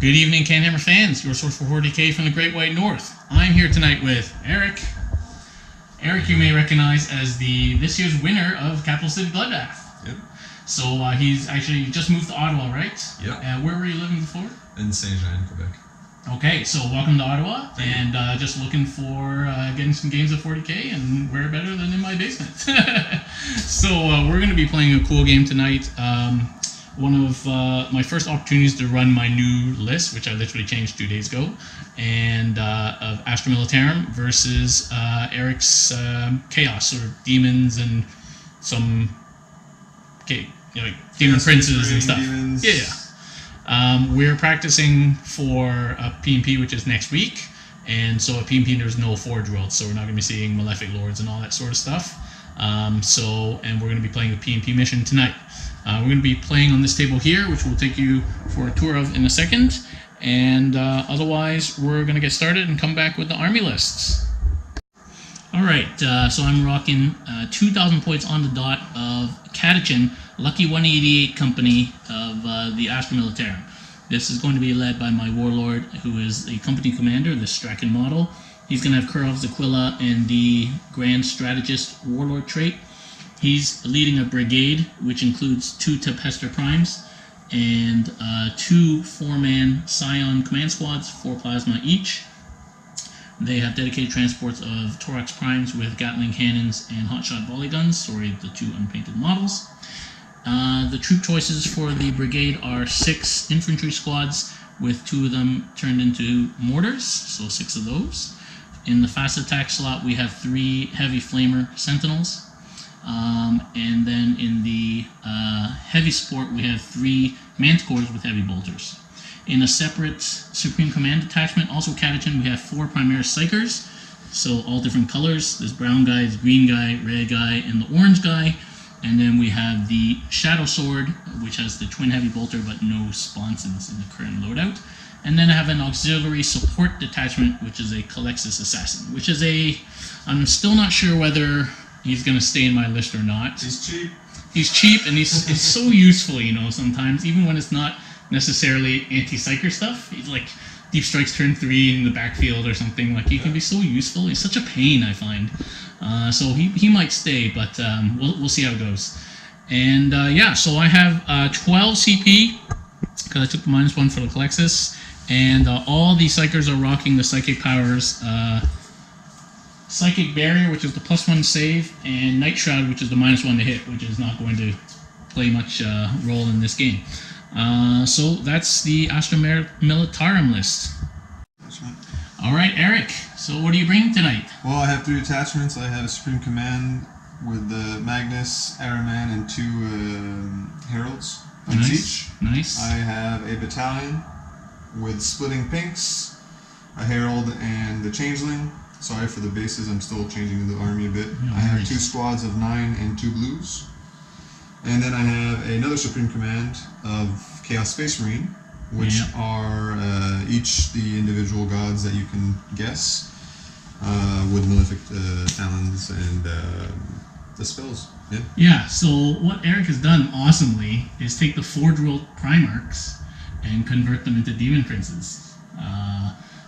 Good evening, CanHammer fans, your source for 40k from the Great White North. I'm here tonight with Eric. Eric, you may recognize as this year's winner of Capital City Bloodbath. Yep. So he's actually just moved to Ottawa, right? Yep. Where were you living before? In Saint-Jean, Quebec. Okay, so welcome to Ottawa, and just looking for getting some games of 40k, and where better than in my basement. So we're going to be playing a cool game tonight. One of my first opportunities to run my new list, which I literally changed 2 days ago, and of Astra Militarum versus Eric's Chaos, sort of demons and some demon princes and stuff. Demons. Yeah. We're practicing for a PvP, which is next week, and so at PvP there's no Forge World, so we're not going to be seeing Malefic Lords and all that sort of stuff. And we're going to be playing a PvP mission tonight. We're going to be playing on this table here, which we'll take you for a tour of in a second, and otherwise we're going to get started and come back with the army lists. Alright, so I'm rocking 2,000 points on the dot of Catachan, Lucky 188 company of the Astra Militarum. This is going to be led by my warlord, who is a company commander, the Strachan model. He's going to have Kurov's Aquila and the Grand Strategist warlord trait. He's leading a brigade, which includes 2 Tempestor primes and 2 4-man Scion command squads, 4 plasma each. They have dedicated transports of Thorax primes with Gatling cannons and hotshot volley guns, sorry, the 2 unpainted models. The troop choices for the brigade are 6 infantry squads, with 2 of them turned into mortars, so 6 of those. In the fast attack slot, we have 3 heavy flamer sentinels. And then in the heavy support, we have 3 manticores with heavy bolters. In a separate Supreme Command detachment, also Catachan, we have 4 Primaris Psychers, so all different colors. There's brown guy, there's green guy, red guy, and the orange guy. And then we have the Shadow Sword, which has the twin heavy bolter but no sponsons in the current loadout. And then I have an auxiliary support detachment, which is a Calexis Assassin, which is I'm still not sure whether he's going to stay in my list or not. He's cheap. He's cheap, and he's so useful, sometimes, even when it's not necessarily anti-psyker stuff. He's like Deep Strikes turn 3 in the backfield or something. Like, he can be so useful. He's such a pain, I find. So he might stay, but we'll see how it goes. And so I have 12 CP, because I took the -1 for the Calexis, and all the Psychers are rocking the Psychic Powers, Psychic Barrier, which is the +1 save, and Night Shroud, which is the -1 to hit, which is not going to play much role in this game. So that's the Astra Militarum list. Alright, Eric, so what are you bringing tonight? Well, I have 3 detachments. I have a Supreme Command with Magnus, Araman, and 2 Heralds on each. Nice. I have a battalion with Splitting Pinks, a Herald, and the Changeling. Sorry for the bases, I'm still changing the army a bit. I have 2 squads of 9 and 2 blues. And then I have another Supreme Command of Chaos Space Marine, which are each the individual gods that you can guess, with Malefic talons and the spells. Yeah, so what Eric has done awesomely is take the Forge World Primarchs and convert them into Demon Princes.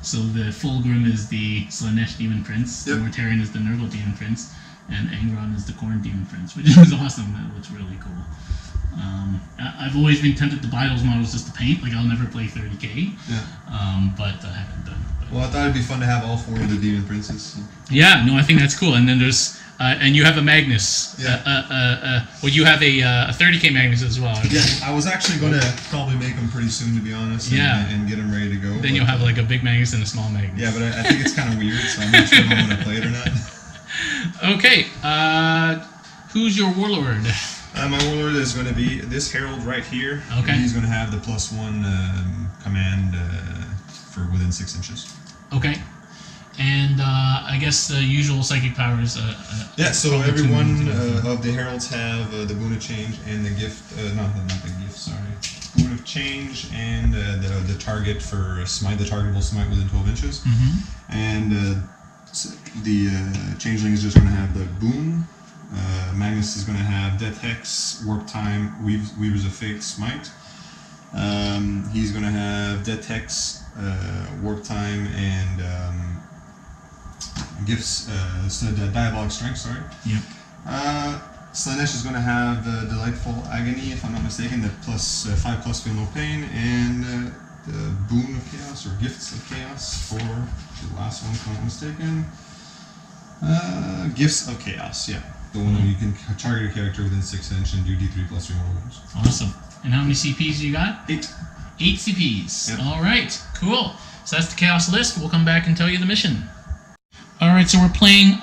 So the Fulgrim is the Slanesh Demon Prince, the Mortarion is the Nurgle Demon Prince, and Angron is the Khorne Demon Prince, which is awesome. That looks really cool. I've always been tempted to buy those models just to paint. Like, I'll never play 30k, but I haven't done it. Well, I thought it'd be fun to have all 4 of the Demon Princes. So. Yeah, no, I think that's cool. And then there's and you have a Magnus. Well, you have a 30k Magnus as well. Yeah, I was actually going to probably make them pretty soon, to be honest, and get them ready to go. Then you'll have like a big Magnus and a small Magnus. Yeah, but I think it's kind of weird, so I'm not sure if I'm going to play it or not. Okay, who's your warlord? My warlord is going to be this Herald right here. Okay. And he's going to have the +1 command for within 6 inches. Okay. And I guess the usual psychic powers. So every one of the heralds have the boon of change and the gift. Not the gift. Sorry, boon of change and the target for smite. The target will smite within 12 inches. And the changeling is just going to have the boon. Magnus is going to have Death Hex, Warp Time, Weavers of Fate, Smite. He's going to have Death Hex, Warp Time, and Gifts, Diabolic Strength, sorry. Yep. Slanesh is going to have Delightful Agony, if I'm not mistaken, the plus 5+ Feel No Pain, and the Boon of Chaos, or Gifts of Chaos for the last one, if I'm not mistaken. Gifts of Chaos, yeah. The one where you can target a character within 6 inches and do D3 plus 3 more wounds. Awesome. And how many CPs you got? 8. 8 CPs. Yep. Alright, cool. So that's the Chaos list. We'll come back and tell you the mission. Alright, so we're playing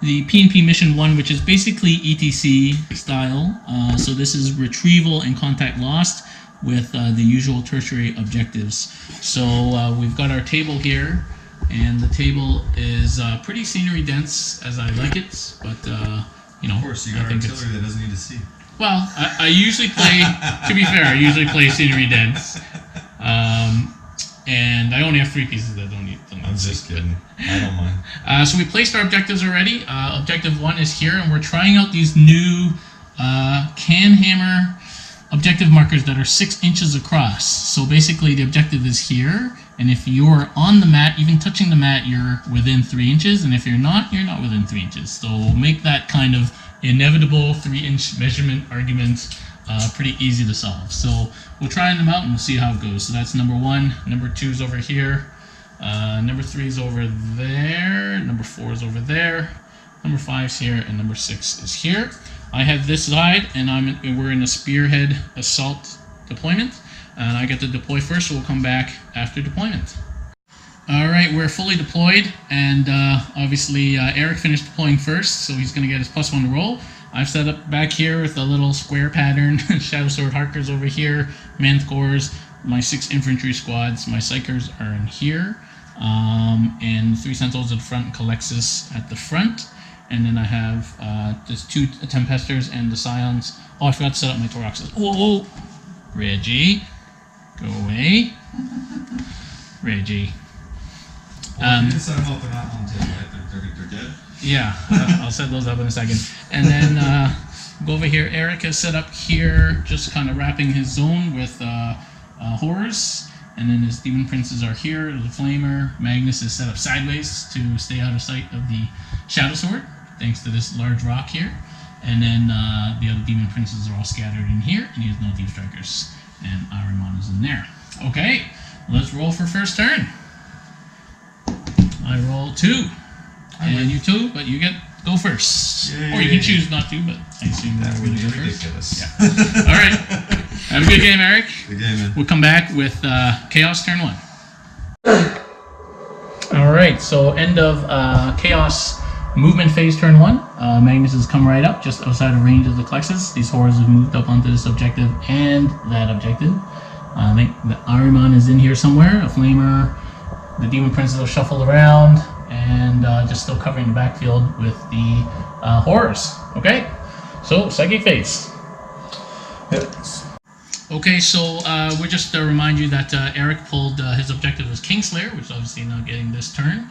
the PnP Mission 1, which is basically ETC style. So this is retrieval and contact lost with the usual tertiary objectives. So we've got our table here, and the table is pretty scenery dense, as I like it, but you know, of course, you got artillery that doesn't need to see. Well, I usually play, to be fair, I usually play scenery dense. And I only have 3 pieces that don't need to I'm just kidding. I don't mind. So we placed our objectives already. Objective 1 is here, and we're trying out these new CanHammer objective markers that are 6 inches across. So basically the objective is here, and if you're on the mat, even touching the mat, you're within 3 inches, and if you're not within 3 inches. So we'll make that kind of inevitable 3-inch measurement argument pretty easy to solve. So we'll try them out and we'll see how it goes. So that's number 1. Number 2 is over here. Number 3 is over there. Number 4 is over there. Number 5 is here, and number 6 is here. I have this side, and we're in a spearhead assault deployment, and I get to deploy first, so we'll come back after deployment. Alright, we're fully deployed, and obviously Eric finished deploying first, so he's going to get his +1 to roll. I've set up back here with a little square pattern, Shadow Sword Harkers over here, Manticores, my 6 infantry squads, my Psychers are in here, and 3 Sentinels at the front, and Calexis at the front, and then I have just 2 Tempestors and the Scions. Oh, I forgot to set up my Toroxes. Oh, Reggie, go away. Reggie. Well, you didn't set them up, they're not on the table, right? They're dead? Yeah, I'll set those up in a second. And then go over here. Eric has set up here, just kind of wrapping his zone with Horrors. And then his Demon Princes are here. The Flamer. Magnus is set up sideways to stay out of sight of the Shadow Sword, thanks to this large rock here. And then the other Demon Princes are all scattered in here, and he has no Deep Strikers. And Ahriman is in there. Okay, let's roll for first turn. I roll 2. And you 2, but you go first. Yay. Or you can choose not to, but I assume that would be ridiculous. Yeah. All right. Have a good game, Eric. Good game, man. We'll come back with Chaos turn 1. All right. So end of Chaos movement phase turn 1. Magnus has come right up, just outside of range of the Calexis. These horrors have moved up onto this objective and that objective. I think the Ahriman is in here somewhere. A Flamer. The Demon Princes will shuffle around. And just still covering the backfield with the horrors. Okay, so psychic phase. Yes. Okay, so we're just to remind you that Eric pulled his objective was Kingslayer, which is obviously not getting this turn.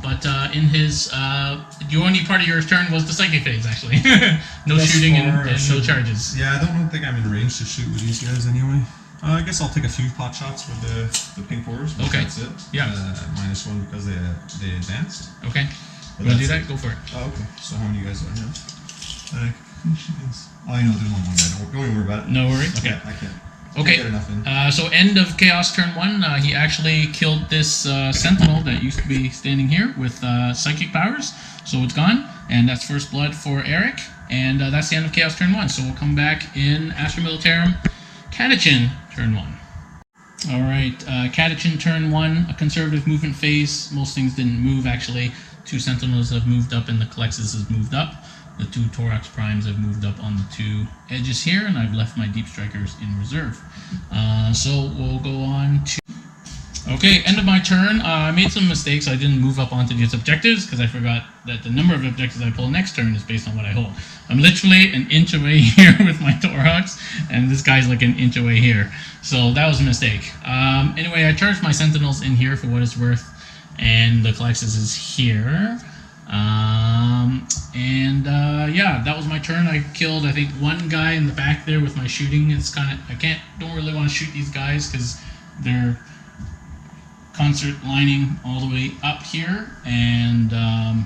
But in his, the only part of your turn was the psychic phase, actually. No shooting and no charges. Yeah, I don't think I'm in range to shoot with these guys anyway. I guess I'll take a few pot shots with the pink horrors. Okay. That's it. Yeah. -1 because they advanced. Okay. You want to do that? Go for it. Oh, okay. So how many guys do I have? Oh, you know, there's only one guy. Don't worry about it. No worry. Okay. Yeah, I can't. Okay. Can't get enough in. So end of Chaos turn 1. He actually killed this Sentinel that used to be standing here with psychic powers. So it's gone, and that's first blood for Eric. And that's the end of Chaos turn 1. So we'll come back in Astra Militarum, Catachan turn 1. Alright, Catachan turn 1, a conservative movement phase. Most things didn't move, actually. 2 Sentinels have moved up and the Calexis has moved up. The 2 Thorax Primes have moved up on the 2 edges here, and I've left my Deep Strikers in reserve. So we'll go on to... Okay, end of my turn. I made some mistakes. I didn't move up onto these objectives because I forgot that the number of objectives I pull next turn is based on what I hold. I'm literally an inch away here with my Thorax, and this guy's like an inch away here. So that was a mistake. Anyway, I charged my Sentinels in here for what it's worth, and the Calexis is here. And yeah, that was my turn. I killed, I think, one guy in the back there with my shooting. It's kind of, don't really want to shoot these guys because they're concert lining all the way up here. And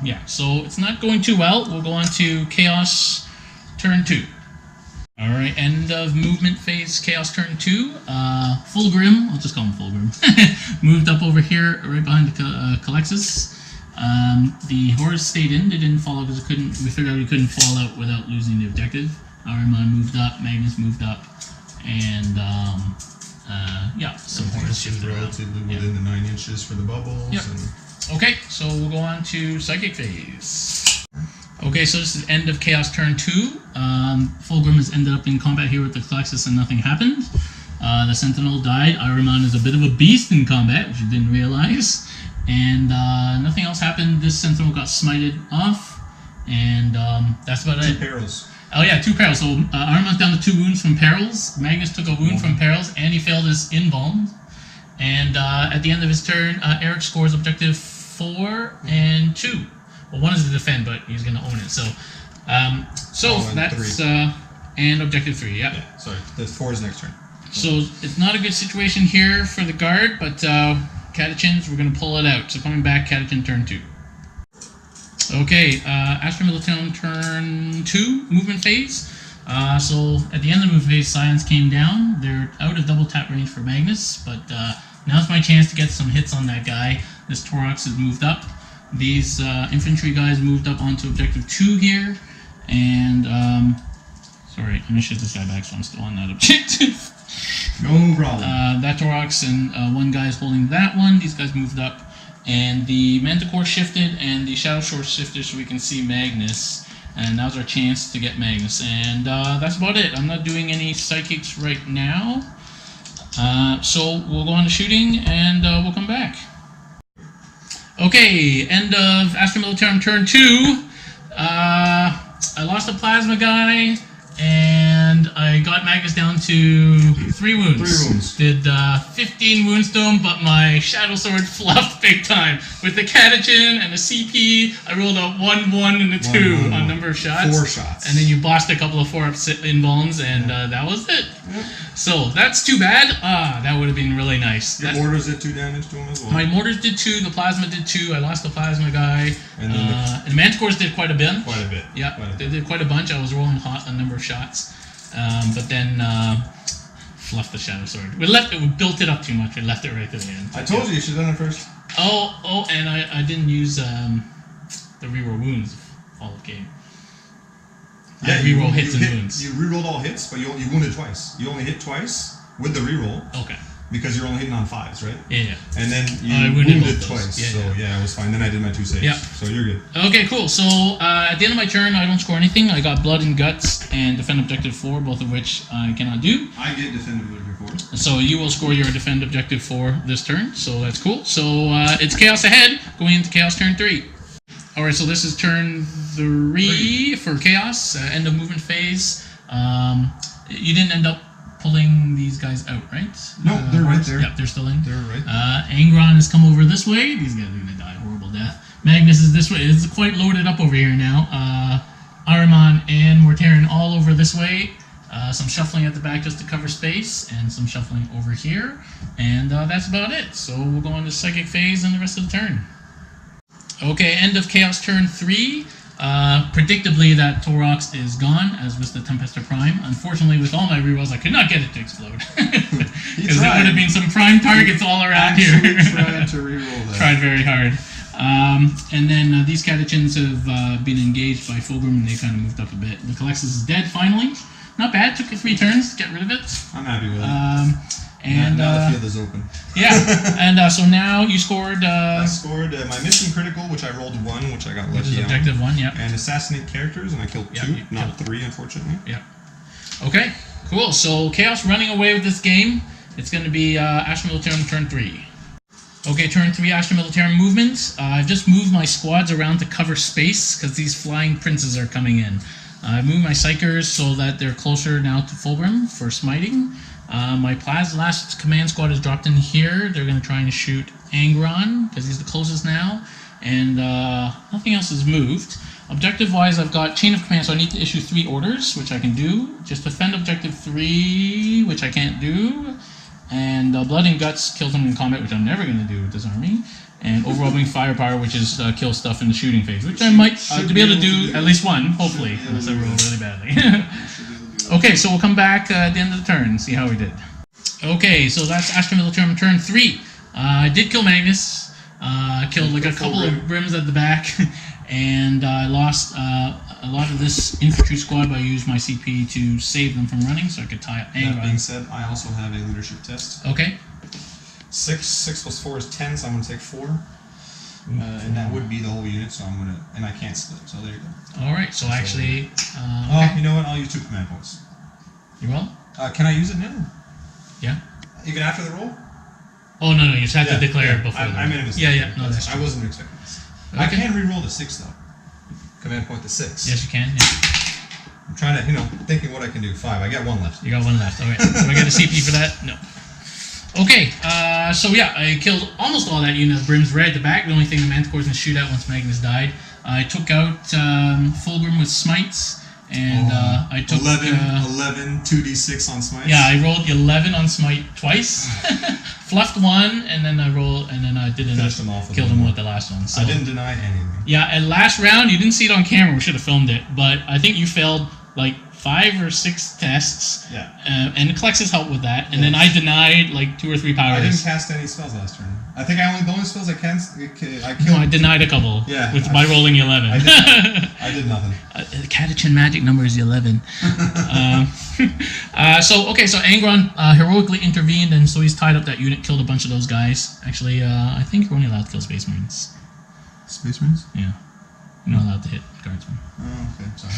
yeah, so it's not going too well. We'll go on to Chaos turn 2. All right, end of movement phase, Chaos turn 2. Fulgrim, I'll just call him Fulgrim, moved up over here right behind the Calexis. The Horus stayed in. They didn't follow because we figured out we couldn't fall out without losing the objective. Ahriman moved up, Magnus moved up, and yeah, some Horus shifted around. Relatively within the 9 inches for the bubbles. Yep. Okay, so we'll go on to Psychic phase. Okay, so this is end of Chaos turn 2. Fulgrim has ended up in combat here with the Calexis and nothing happened. The Sentinel died. Ahriman is a bit of a beast in combat, which you didn't realize. And nothing else happened. This Sentinel got smited off, and that's about it. 2 perils. Oh yeah, 2 perils. So Ahriman's down to 2 wounds from perils. Magnus took a wound from perils, and he failed his invuln. And at the end of his turn, Eric scores objective 4 and 2. Well, 1 is to defend, but he's going to own it. So, and that's 3. And objective 3. Yeah. Yeah. Sorry, the 4 is next turn. So it's not a good situation here for the guard, but Catachans, we're going to pull it out. So coming back, Catachan turn 2. Okay, Astra Militarum turn 2, movement phase. So at the end of the movement phase, Scions came down. They're out of double tap range for Magnus, but now's my chance to get some hits on that guy. This Torox has moved up. These infantry guys moved up onto objective 2 here. And, sorry, I'm going to shift this guy back so I'm still on that objective. No problem. That Torox and 1 guy is holding that one. These guys moved up. And the Manticore shifted and the Shadow Sword shifted so we can see Magnus. And now's our chance to get Magnus. And that's about it. I'm not doing any Psychics right now. So we'll go on to shooting and we'll come back. Okay, end of Astra Militarum turn 2. I lost a Plasma guy. And I got Magnus down to 3 wounds. 3 wounds. Did 15 wounds to him, but my Shadow Sword fluffed big time. With the Catachan and the CP, I rolled a 1, 1, and a 2 on number of shots. 4 shots. And then you bossed a couple of 4-up invulns, and that was it. Yep. So that's too bad. That would have been really nice. Your mortars did 2 damage to him as well. My mortars did 2, the Plasma did 2, I lost the Plasma guy. And then and the Manticores did quite a bit. Quite a bit. Yeah, they did quite a bunch. I was rolling hot on number of shots. But then fluffed the Shadow Sword. We built it up too much. We left it right to the end. I told you should have done it first. Oh, and I didn't use the reroll wounds all the game. Yeah, reroll hits and wounds. You rerolled all hits, but you wounded twice. You only hit twice with the reroll. Okay. Because you're only hitting on 5s, right? Yeah. And then you wounded twice. Yeah, so yeah, it was fine. Then I did my 2 saves. Yeah. So you're good. Okay, cool. So at the end of my turn, I don't score anything. I got Blood and Guts and Defend Objective 4, both of which I cannot do. I get Defend Objective 4. So you will score your Defend Objective 4 this turn. So that's cool. So it's Chaos ahead, going into Chaos turn 3. Alright, so this is turn 3 for Chaos, end of movement phase. You didn't end up pulling these guys out, right? No, they're right there. Yep, they're still in. They're right there. Angron has come over this way. These guys are going to die a horrible death. Magnus is this way. It's quite loaded up over here now. Ahriman and Mortarion all over this way. Some shuffling at the back just to cover space, and some shuffling over here. And that's about it. So we'll go on to Psychic phase and the rest of the turn. Okay, end of Chaos turn 3. Predictably, that Torox is gone, as was the Tempestor Prime. Unfortunately, with all my rerolls, I could not get it to explode. Because there would have been some prime targets all around here. Tried to reroll that. Tried very hard. And then these Catachans have been engaged by Fulgrim, and they kind of moved up a bit. The Calexis is dead, finally. Not bad. Took you 3 turns to get rid of it. I'm happy with it. And now the field is open. Yeah, and so now you scored. I scored my mission critical, which I rolled 1, which I got lucky on. Objective 1, yeah. And assassinate characters, and I killed 2, not 3, unfortunately. Yeah. Okay, cool. So Chaos running away with this game. It's going to be Astra Militarum turn 3. Okay, turn 3 Astra Militarum movement. I've just moved my squads around to cover space because these flying princes are coming in. I've moved my Psychers so that they're closer now to Fulgrim for smiting. My last command squad is dropped in here. They're going to try and shoot Angron because he's the closest now. And nothing else is moved. Objective-wise, I've got Chain of Command, so I need to issue 3 orders, which I can do. Just defend Objective 3, which I can't do. And Blood and Guts kills them in combat, which I'm never going to do with this army. And Overwhelming Firepower, which is kill stuff in the shooting phase, which I might be able to do at least one, hopefully, unless I roll really badly. Okay, so we'll come back at the end of the turn and see how we did. Okay, so that's Astra Militarum turn 3. I did kill Magnus, killed like a couple of brims at the back, and I lost a lot of this infantry squad, but I used my CP to save them from running, so I could tie up Angron. That being said, I also have a leadership test. Okay. 6 plus 4 is 10, so I'm going to take 4. And that would be the whole unit, so I'm going to... And I can't split, so there you go. Alright, so actually... Oh, you know what? I'll use 2 command points. You will? Can I use it now? Yeah. Even after the roll? Oh, no, you just have to declare it before. I made a mistake. Yeah, no, that's true. I wasn't expecting this. Okay. I can re-roll the 6, though. Command point to 6. Yes, you can, yeah. I'm trying to, thinking what I can do. 5. I got 1 left. You got 1 left. Alright. Do I get a CP for that? No. Okay, so yeah, I killed almost all that unit of Brims right at the back. The only thing the Manticores in the shootout once Magnus died. I took out Fulgrim with Smites, and I took... 11, 2d6 on Smites? Yeah, I rolled 11 on Smite twice. Fluffed 1, and then I rolled, and then I did enough to kill them with the last one. So. I didn't deny anything. Yeah, and last round, you didn't see it on camera, we should have filmed it, but I think you failed like 5 or 6 tests. Yeah. And Klex's helped with that, and then I denied like 2 or 3 powers. I didn't cast any spells last turn. I think the only spells I killed. No, I denied a couple. Yeah. By rolling 11. I did nothing. The Catachan magic number is 11. So Angron heroically intervened, and so he's tied up that unit, killed a bunch of those guys. Actually, I think you're only allowed to kill Space Marines. Space Marines? Yeah. You're not allowed to hit Guardsmen. Oh, okay. Sorry.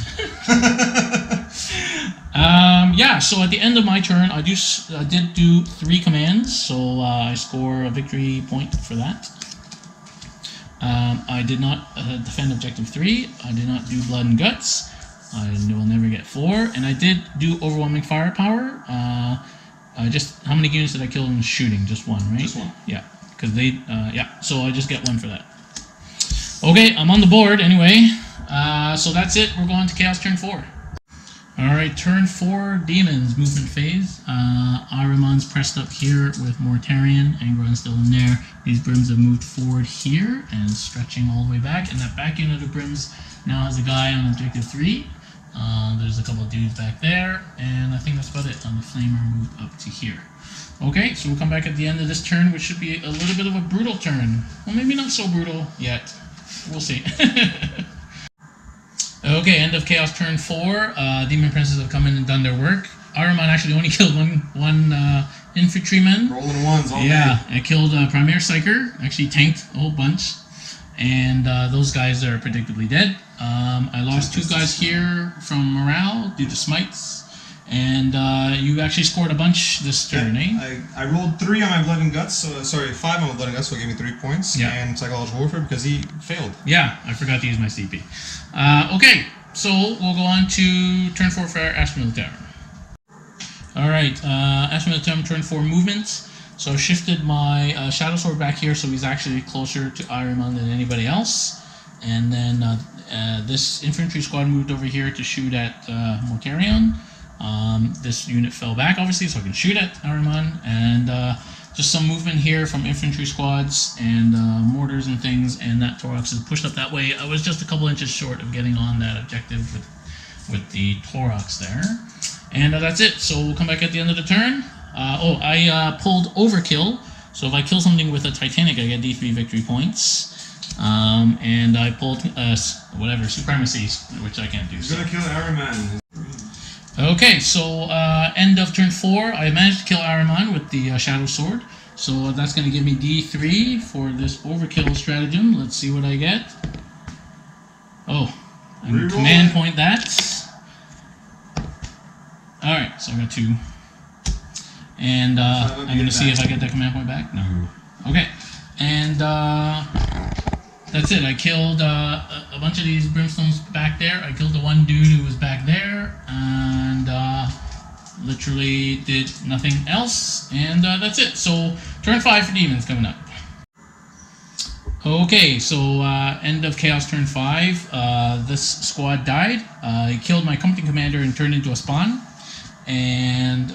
Yeah, so at the end of my turn, I did do 3 commands, so I score a victory point for that. I did not defend Objective 3. I did not do Blood and Guts. I will never get 4. And I did do Overwhelming Firepower. How many units did I kill in shooting? Just 1, right? Just 1. Yeah, because so I just get 1 for that. Okay, I'm on the board anyway. So that's it. We're going to Chaos turn 4. Alright, turn 4, Demons, movement phase. Ahriman's pressed up here with Mortarion. Angron's still in there. These Brims have moved forward here and stretching all the way back. And that back unit of Brims now has a guy on Objective 3. There's a couple of dudes back there. And I think that's about it. And the Flamer moved up to here. Okay, so we'll come back at the end of this turn, which should be a little bit of a brutal turn. Well, maybe not so brutal yet. We'll see. Okay, end of Chaos turn 4. Demon Princes have come in and done their work. Ahriman actually only killed one infantryman. Rolling 1s all day. Yeah, I killed Premier Psyker. Actually tanked a whole bunch. And those guys are predictably dead. I lost 2 guys here from morale due to smites. And you actually scored a bunch this turn, eh? I rolled 3 on my Blood and Guts, 5 on my Blood and Guts, so it gave me 3 points. Yeah. And Psychological Warfare because he failed. Yeah, I forgot to use my CP. Okay, so we'll go on to turn 4 for Astra Militarum. Alright, Astra Militarum turn 4 movements. So I shifted my Shadow Sword back here so he's actually closer to Ahriman than anybody else. And then this infantry squad moved over here to shoot at Mortarion. This unit fell back, obviously, so I can shoot at Ahriman, and just some movement here from infantry squads and mortars and things, and that Taurox is pushed up that way. I was just a couple inches short of getting on that objective with the Taurox there. And that's it, so we'll come back at the end of the turn. I pulled Overkill, so if I kill something with a Titanic, I get D3 victory points. And I pulled, Supremacy, which I can't do. He's gonna kill Ahriman. Okay, so end of turn 4, I managed to kill Ahriman with the Shadow Sword. So that's going to give me D3 for this Overkill stratagem. Let's see what I get. Oh, and command point that. Alright, so I got 2. And I'm going to see if I get that command point back. No. Okay, and that's it. I killed a bunch of these brimstones back there. I killed the one dude who was back there, and literally did nothing else. And that's it. So turn 5 for demons coming up. Okay, so end of Chaos turn 5. This squad died. He killed my company commander and turned into a spawn. And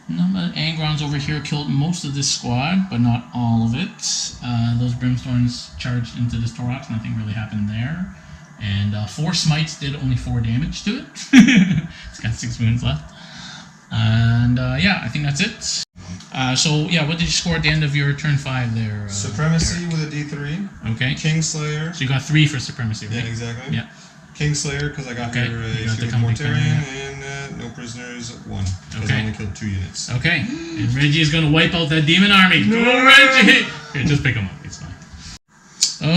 Angrons over here killed most of this squad, but not all of it. Those Brimstones charged into this Torox. Nothing really happened there. And 4 smites did only 4 damage to it. It's got 6 wounds left. And yeah, I think that's it. So yeah, what did you score at the end of your turn 5 there? Supremacy Eric? with a D3. Okay. Kingslayer. So you got 3 for Supremacy, right? Yeah, exactly. Yeah. Kingslayer, because I got okay. here you got a Mortarian, and no prisoners, 1. Because I only killed 2 units. Okay. And Reggie is going to wipe out that demon army. No! Go, Reggie! Here, just pick him up. It's fine.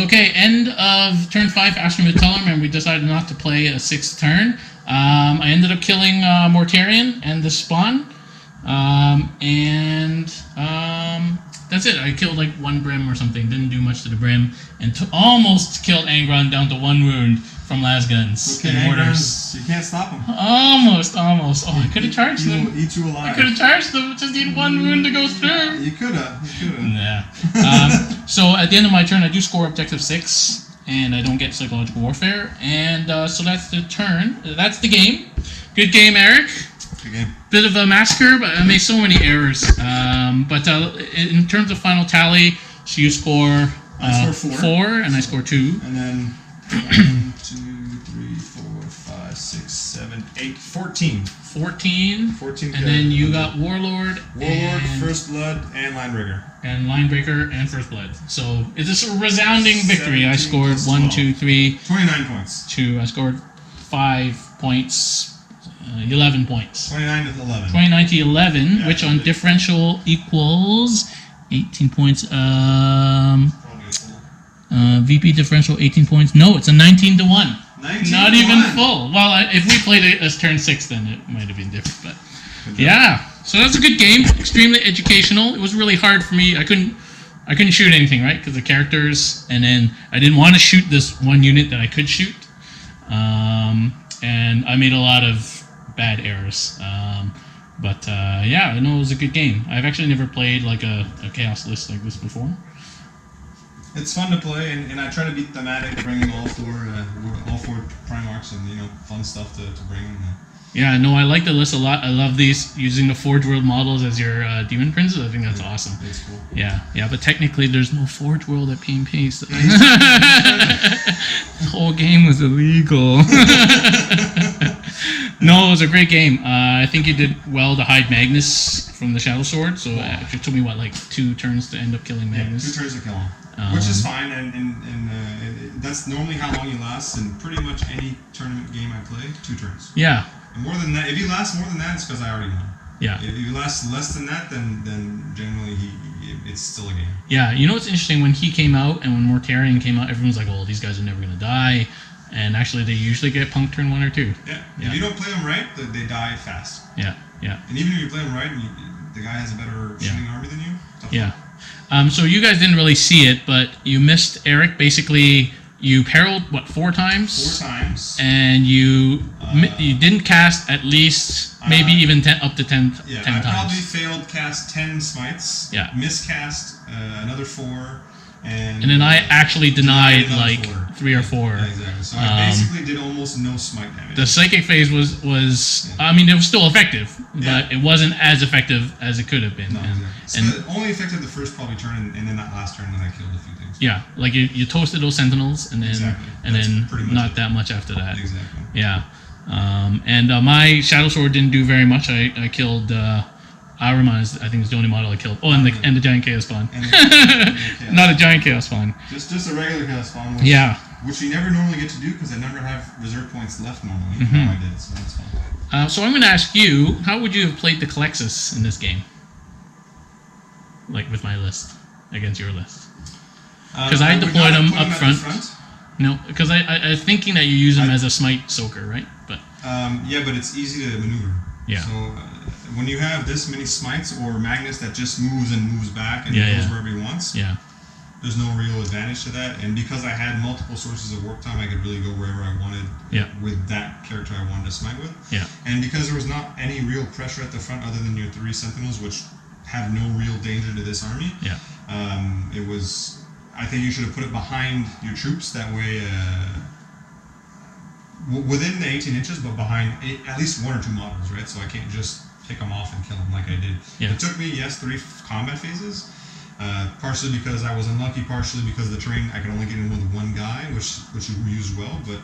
Okay, end of turn 5, Astra Militarum, and we decided not to play a 6th turn. I ended up killing Mortarian and the spawn. That's it. I killed like 1 Brim or something. Didn't do much to the Brim. And almost killed Angron down to 1 wound from lasguns and mortars. You can't stop him. Almost. Oh, I could have charged He them. will eat you alive. I could have charged them. Just need 1 wound to go through. You could have. Nah. So at the end of my turn, I do score objective 6. And I don't get psychological warfare. And so that's the turn. That's the game. Good game, Eric. Good game. Bit of a massacre, but I made so many errors. But in terms of final tally, so you score I score 4, and I score 2. And then 1, 2, 3, 4, 5, 6, 7, 8, 14. 14. 14. And then you got Warlord, First Blood, and Linebreaker. And Linebreaker and First Blood. So it's a resounding victory. I scored 1, 2, 3. 29 points. 2. I scored 5 points. 11 points. 29 to 11. 29 to 11, yeah, which on differential equals 18 points. VP differential 18 points. No, it's a 19 to 1. 19 Not to even 1. full. Well, if we played it as turn 6, then it might have been different. But yeah, so that's a good game. Extremely educational. It was really hard for me. I couldn't shoot anything, right? Because the characters, and then I didn't want to shoot this 1 unit that I could shoot. And I made a lot of bad errors. Yeah, no, it was a good game. I've actually never played like a chaos list like this before. It's fun to play, and I try to be thematic, bringing all 4 Primarchs and fun stuff to bring. Yeah, no, I like the list a lot. I love these using the Forge World models as your demon princes. I think that's awesome. It's cool. Yeah, but technically there's no Forge World at PnP. So the whole game was illegal. No, it was a great game. I think you did well to hide Magnus from the Shadow Sword. So it took me, 2 turns to end up killing Magnus? Yeah, 2 turns to kill him. Which is fine, and that's normally how long you last in pretty much any tournament game I play, 2 turns. Yeah. And more than that, if you last more than that, it's because I already won. Yeah. If you last less than that, then generally it's still a game. Yeah, you know what's interesting? When he came out and when Mortarian came out, everyone's like, "Oh, these guys are never going to die." And actually, they usually get punked turn 1 or 2. Yeah. If you don't play them right, they die fast. Yeah. And even if you play them right, and the guy has a better shooting army than you. Yeah. So you guys didn't really see it, but you missed Eric. Basically, you perilled 4 times? 4 times. And you didn't cast at least maybe even 10 up to 10 yeah, 10 I times. probably failed cast 10 smites. Yeah. Miscast another 4. And then I actually denied like 4. 3 or 4. Yeah, exactly. So I basically did almost no smite damage. The psychic phase was I mean, it was still effective, but it wasn't as effective as it could have been. No, exactly. So it only affected the first probably turn, and then that last turn when I killed a few things. Yeah, like you toasted those sentinels, and then not that much after that. Exactly. Yeah, and my Shadow Sword didn't do very much. I killed. Araman, I think, is the only model I killed. Oh, and the giant chaos spawn. Not a giant chaos spawn. Just a regular chaos spawn. Which you never normally get to do because I never have reserve points left normally. Now I did, so that's fine. So I'm going to ask you, how would you have played the Calexis in this game? Like with my list against your list? Because I deployed them up front. No, because I was thinking that you use them as a smite soaker, right? But yeah, but it's easy to maneuver. Yeah. So when you have this many smites or Magnus that just moves and moves back and goes wherever he wants, there's no real advantage to that. And because I had multiple sources of work time, I could really go wherever I wanted with that character I wanted to smite with. Yeah. And because there was not any real pressure at the front other than your 3 sentinels, which have no real danger to this army. Yeah. It was I think you should have put it behind your troops. That way, within the 18 inches, but behind at least 1 or 2 models, right? So I can't just pick them off and kill them like I did. Yeah. It took me, yes, 3 combat phases. Partially because I was unlucky, partially because of the terrain. I could only get in with 1 guy, which we used well. But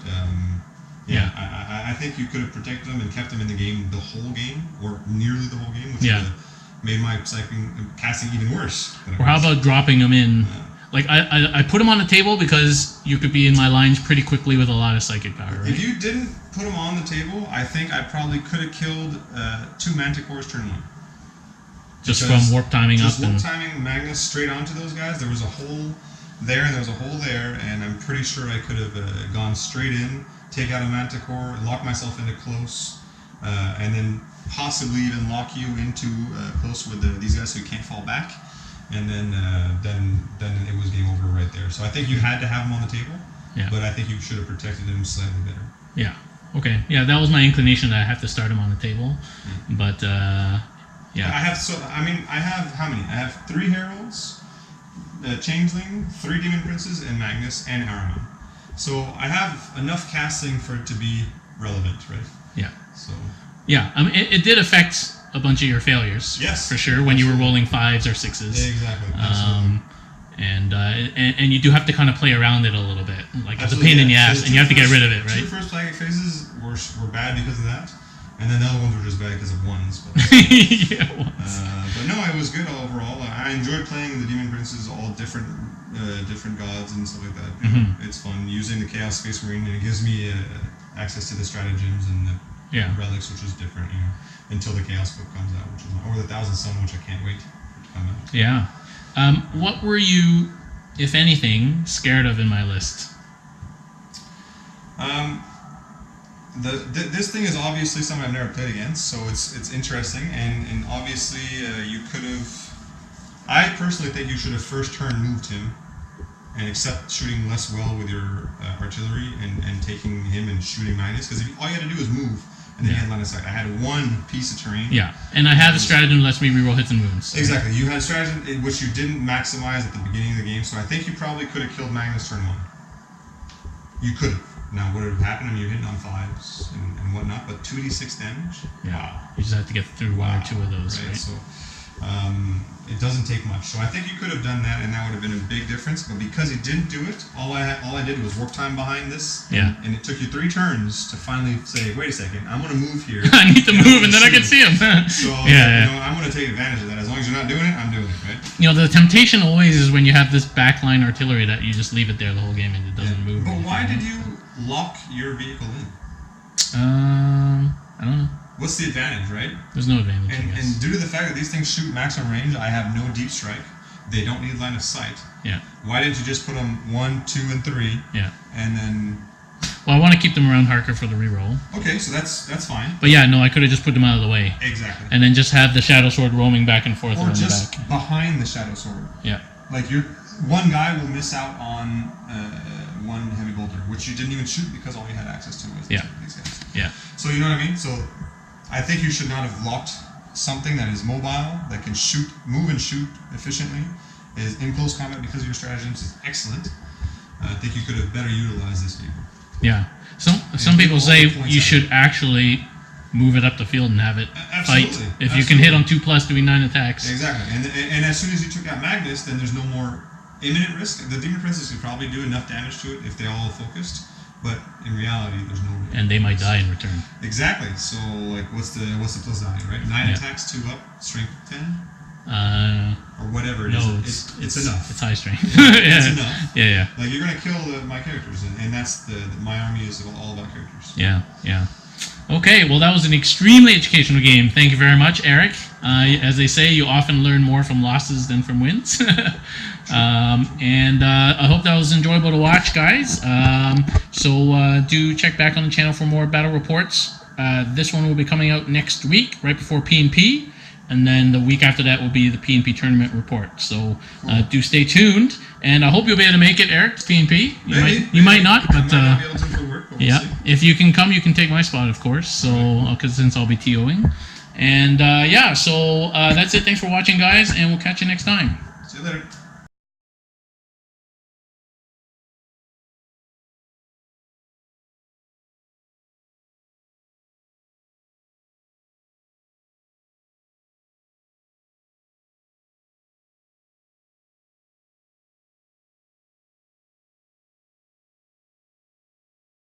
I think you could have protected them and kept them in the game the whole game, or nearly the whole game, which would have made my casting even worse. Or how about dropping them in? Like, I put them on the table because you could be in my lines pretty quickly with a lot of psychic power, right? If you didn't put them on the table, I think I probably could have killed 2 Manticores turn 1. Just from warp timing up. Just warp timing Magnus straight onto those guys. There was a hole there and there was a hole there, and I'm pretty sure I could have gone straight in, take out a Manticore, lock myself into close, and then possibly even lock you into close with these guys so you can't fall back. And then it was game over right there. So I think you had to have them on the table, but I think you should have protected them slightly better. Yeah. Okay. Yeah, that was my inclination, that I have to start them on the table. But yeah. I have how many? I have 3 Heralds, Changeling, 3 Demon Princes, and Magnus, and Araman. So I have enough casting for it to be relevant, right? Yeah. So. Yeah, I mean, it did affect a bunch of your failures. Yes. For sure, when you were rolling 5s or 6s. Exactly. And you do have to kind of play around it a little bit. Like, it's a pain in the ass, and you have to get rid of it, right? 2 first psychic phases were bad because of that. And then the other ones were just bad because of 1s. But, but no, it was good overall. I enjoyed playing the Demon Princes, all different gods and stuff like that. It's fun using the Chaos Space Marine, and it gives me access to the stratagems and the relics, which is different, until the Chaos Book comes out, or the Thousand Sun, which I can't wait to come out. Yeah. What were you, if anything, scared of in my list? This thing is obviously something I've never played against, so it's interesting, and obviously you could have. I personally think you should have first turn moved him, and accept shooting less well with your artillery, and taking him and shooting Magnus, because all you had to do was move, and then you had line of sight. I had 1 piece of terrain. Yeah, and I have a stratagem that lets me reroll hits and wounds. So. Exactly, you had a stratagem which you didn't maximize at the beginning of the game, so I think you probably could have killed Magnus turn 1. You could have. Now, what would have happened? I mean, you're hitting on 5s and whatnot, but 2d6 damage? Yeah. Wow. You just have to get through 1 or 2 of those, right? So, it doesn't take much. So I think you could have done that, and that would have been a big difference. But because he didn't do it, all I did was warp time behind this. Yeah. And it took you 3 turns to finally say, wait a second, I'm going to move here. I need to move, and then I can see him. So I'm going to take advantage of that. As long as you're not doing it, I'm doing it, right? The temptation always is when you have this backline artillery that you just leave it there the whole game and it doesn't move. But why did you lock your vehicle in? I don't know. What's the advantage, right? There's no advantage, I guess. And due to the fact that these things shoot maximum range, I have no deep strike. They don't need line of sight. Yeah. Why didn't you just put them 1, 2, and 3? Yeah. And then. Well, I want to keep them around Harker for the reroll. Okay, so that's fine. But yeah, no, I could have just put them out of the way. Exactly. And then just have the Shadow Sword roaming back and forth or around just the back. behind the Shadow Sword. Yeah. Like one guy will miss out on 1 heavy bolter, which you didn't even shoot because all you had access to was these guys. Yeah. So you know what I mean? So I think you should not have locked something that is mobile, that can move and shoot efficiently, is in close combat because of your stratagems is excellent. I think you could have better utilized this vehicle. Yeah. Some people say you should actually move it up the field and have it fight. If you can hit on 2+ doing 9 attacks. Exactly. And as soon as you took out Magnus, then there's no more imminent risk. The Demon Princes could probably do enough damage to it if they all focused. But in reality, there's no. And they might die in return. Exactly. So, like, what's the plus value, right? 9 attacks, 2 up, strength 10, or whatever it is. It's enough. It's high strength. It's enough. Yeah. Like, you're gonna kill my characters, and that's my army is all about characters. Yeah. Okay, well, that was an extremely educational game. Thank you very much, Eric. As they say, you often learn more from losses than from wins. And I hope that was enjoyable to watch, guys. So do check back on the channel for more battle reports. This one will be coming out next week, right before P&P. And then the week after that will be the P&P tournament report. So do stay tuned. And I hope you'll be able to make it, Eric, to P&P. You might not, but I might not be able to for work, but we'll see. If you can come, you can take my spot, of course. So since I'll be TOing. And so that's it. Thanks for watching, guys, and we'll catch you next time. See you later.